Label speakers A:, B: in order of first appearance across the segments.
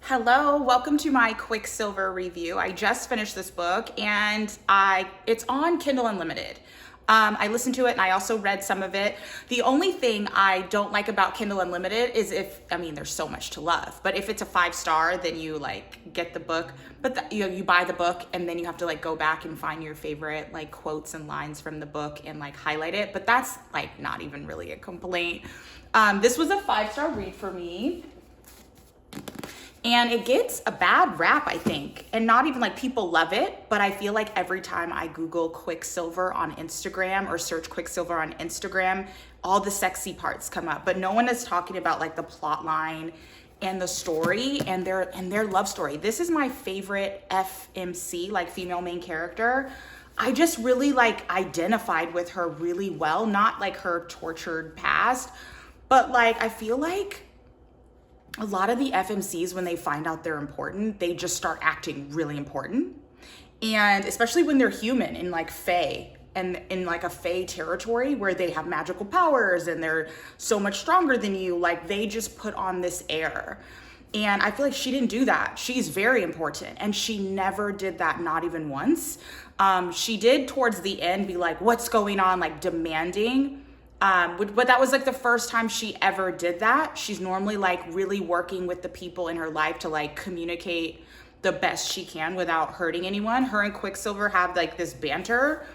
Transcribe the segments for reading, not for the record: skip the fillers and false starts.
A: Hello, welcome to my Quicksilver review. I just finished this book and it's on Kindle Unlimited. I listened to it and I also read some of it. The only thing I don't like about Kindle Unlimited is there's so much to love, but if it's a 5-star, then you get the book, but you buy the book and then you have to go back and find your favorite quotes and lines from the book and highlight it. But that's not even really a complaint. This was a 5-star read for me. And it gets a bad rap, I think. And not even people love it, but I feel like every time I Google Quicksilver on Instagram or search Quicksilver on Instagram, all the sexy parts come up. But no one is talking about the plot line and the story and their love story. This is my favorite FMC, female main character. I just really identified with her really well, not her tortured past, but I feel like a lot of the FMCs, when they find out they're important, they just start acting really important. And especially when they're human in Fae and in a Fae territory where they have magical powers and they're so much stronger than you, they just put on this air. And I feel like she didn't do that. She's very important. And she never did that, not even once. She did towards the end be what's going on, demanding. But that was the first time she ever did that. She's normally really working with the people in her life to communicate the best she can without hurting anyone. Her and Quicksilver have this banter,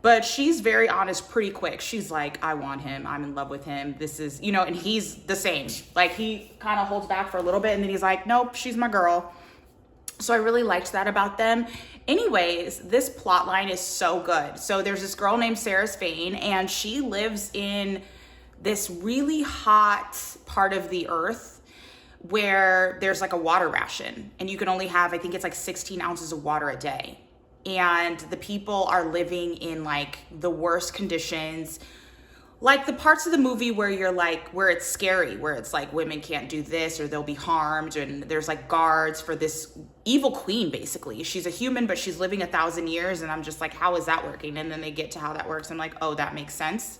A: but she's very honest pretty quick. She's I want him, I'm in love with him. This is, and he's the same. He kind of holds back for a little bit and then he's nope, she's my girl. So I really liked that about them. Anyways, this plot line is so good. So there's this girl named Saeris Fane, and she lives in this really hot part of the earth where there's a water ration, and you can only have, I think it's 16 ounces of water a day. And the people are living in the worst conditions. The parts of the movie where you're where it's scary, where it's women can't do this or they'll be harmed, and there's guards for this evil queen. Basically, she's a human, but she's living 1,000 years, and I'm just how is that working? And then they get to how that works. I'm oh, that makes sense.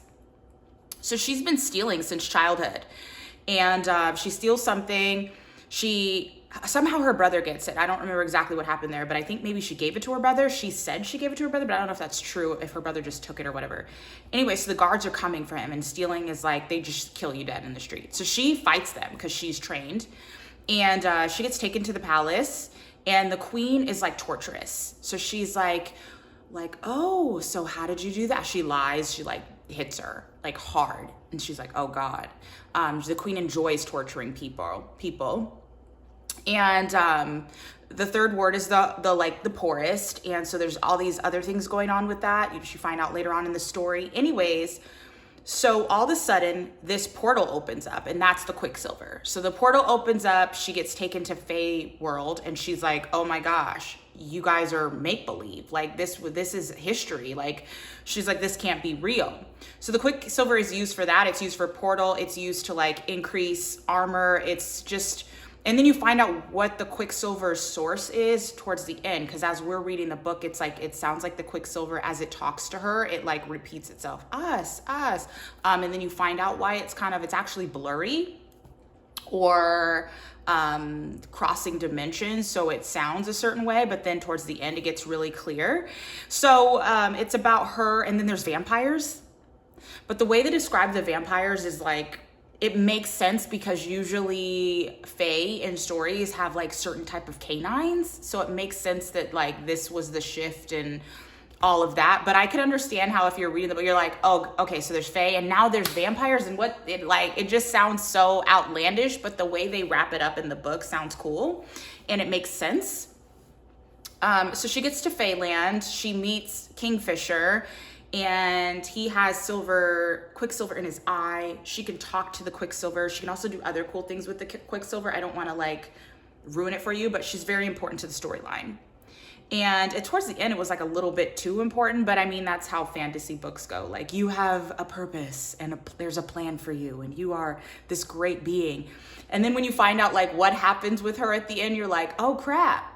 A: So she's been stealing since childhood, and she steals something. Somehow her brother gets it. I don't remember exactly what happened there, but I think maybe she gave it to her brother. She said she gave it to her brother, but I don't know if that's true, if her brother just took it or whatever. Anyway, so the guards are coming for him, and stealing is they just kill you dead in the street. So she fights them because she's trained, and she gets taken to the palace, and the queen is torturous. So she's oh, so how did you do that? She lies. She hits her hard, and she's oh God. The queen enjoys torturing people. And the third word is the poorest, and so there's all these other things going on with that. You find out later on in the story. Anyways, so all of a sudden this portal opens up, and that's the Quicksilver. So the portal opens up, she gets taken to Fae world, and she's oh my gosh, you guys are make-believe. This is history. She's this can't be real. So the Quicksilver is used for that. It's used for portal. It's used to increase armor. It's just. And then you find out what the Quicksilver's source is towards the end, because as we're reading the book, it's it sounds like the Quicksilver, as it talks to her, it repeats itself, us. And then you find out why it's actually blurry or crossing dimensions, so it sounds a certain way, but then towards the end it gets really clear. So it's about her, and then there's vampires. But the way they describe the vampires is it makes sense because usually Fae in stories have certain type of canines. So it makes sense that this was the shift and all of that. But I can understand how if you're reading the book, you're oh, okay, so there's Fae and now there's vampires, and what it just sounds so outlandish, but the way they wrap it up in the book sounds cool and it makes sense. So she gets to Fae land, she meets Kingfisher, and he has Quicksilver in his eye. She can talk to the Quicksilver. She can also do other cool things with the Quicksilver. I don't want to ruin it for you, but she's very important to the storyline. And towards the end, it was a little bit too important, but I mean, that's how fantasy books go. You have a purpose and there's a plan for you, and you are this great being. And then when you find out what happens with her at the end, you're oh crap.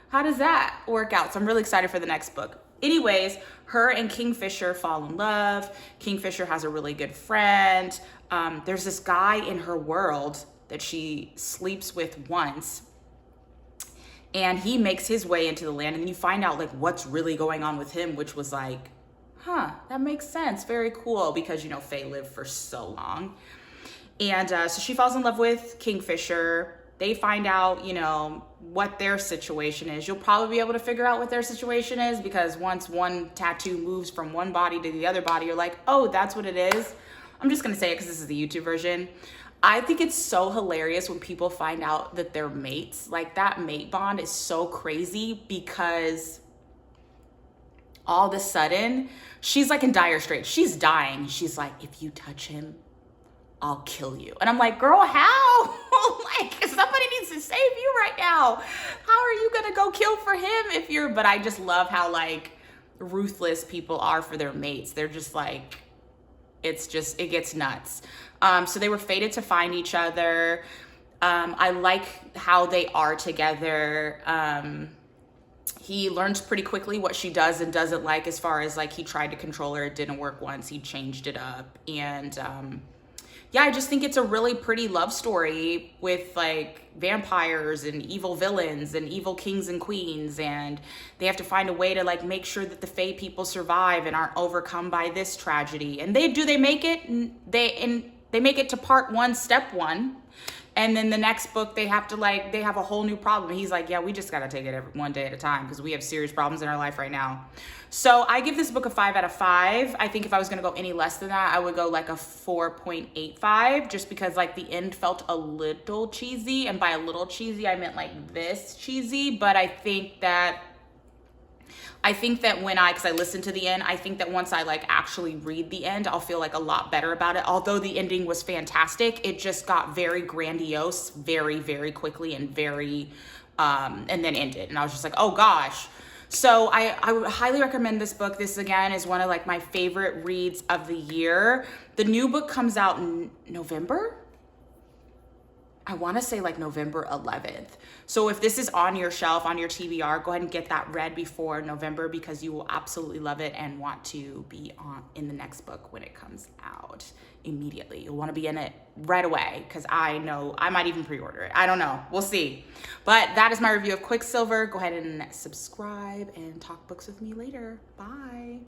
A: How does that work out? So I'm really excited for the next book. Anyways, her and Kingfisher fall in love. Kingfisher has a really good friend. There's this guy in her world that she sleeps with once. And he makes his way into the land, and then you find out like what's really going on with him, which was like, huh, that makes sense. Very cool, because you know, Fae lived for so long. And so she falls in love with Kingfisher. They find out, you know, what their situation is. You'll probably be able to figure out what their situation is, because once one tattoo moves from one body to the other body, you're like, oh, that's what it is. I'm just gonna say it because this is the YouTube version. I think it's so hilarious when people find out that they're mates. Like, that mate bond is so crazy, because all of a sudden she's like in dire straits. She's dying. She's like, if you touch him, I'll kill you. And I'm like, girl, how? Like, somebody needs to save you right now. How are you gonna go kill for him if you're, but I just love how like ruthless people are for their mates. They're just like, it's just, it gets nuts. So they were fated to find each other. I like how they are together. He learns pretty quickly what she does and doesn't like, as far as like, he tried to control her. It didn't work once. He changed it up. And yeah, I just think it's a really pretty love story with like vampires and evil villains and evil kings and queens, and they have to find a way to like make sure that the Fae people survive and aren't overcome by this tragedy. And they make it. They make it to part 1, step 1. And then the next book, they have a whole new problem. He's like, yeah, we just got to take it one day at a time, because we have serious problems in our life right now. So I give this book a 5 out of 5. I think if I was going to go any less than that, I would go like a 4.85, just because like the end felt a little cheesy. And by a little cheesy, I meant like this cheesy. But I think that because I listened to the end, I think that once I like actually read the end, I'll feel like a lot better about it. Although the ending was fantastic, it just got very grandiose very, very quickly, and very, and then ended. And I was just like, oh gosh. So I would highly recommend this book. This again is one of like my favorite reads of the year. The new book comes out in November. I want to say like November 11th. So if this is on your shelf, on your TBR, go ahead and get that read before November, because you will absolutely love it and want to be in the next book when it comes out immediately. You'll want to be in it right away, because I know I might even pre-order it. I don't know. We'll see. But that is my review of Quicksilver. Go ahead and subscribe and talk books with me later. Bye.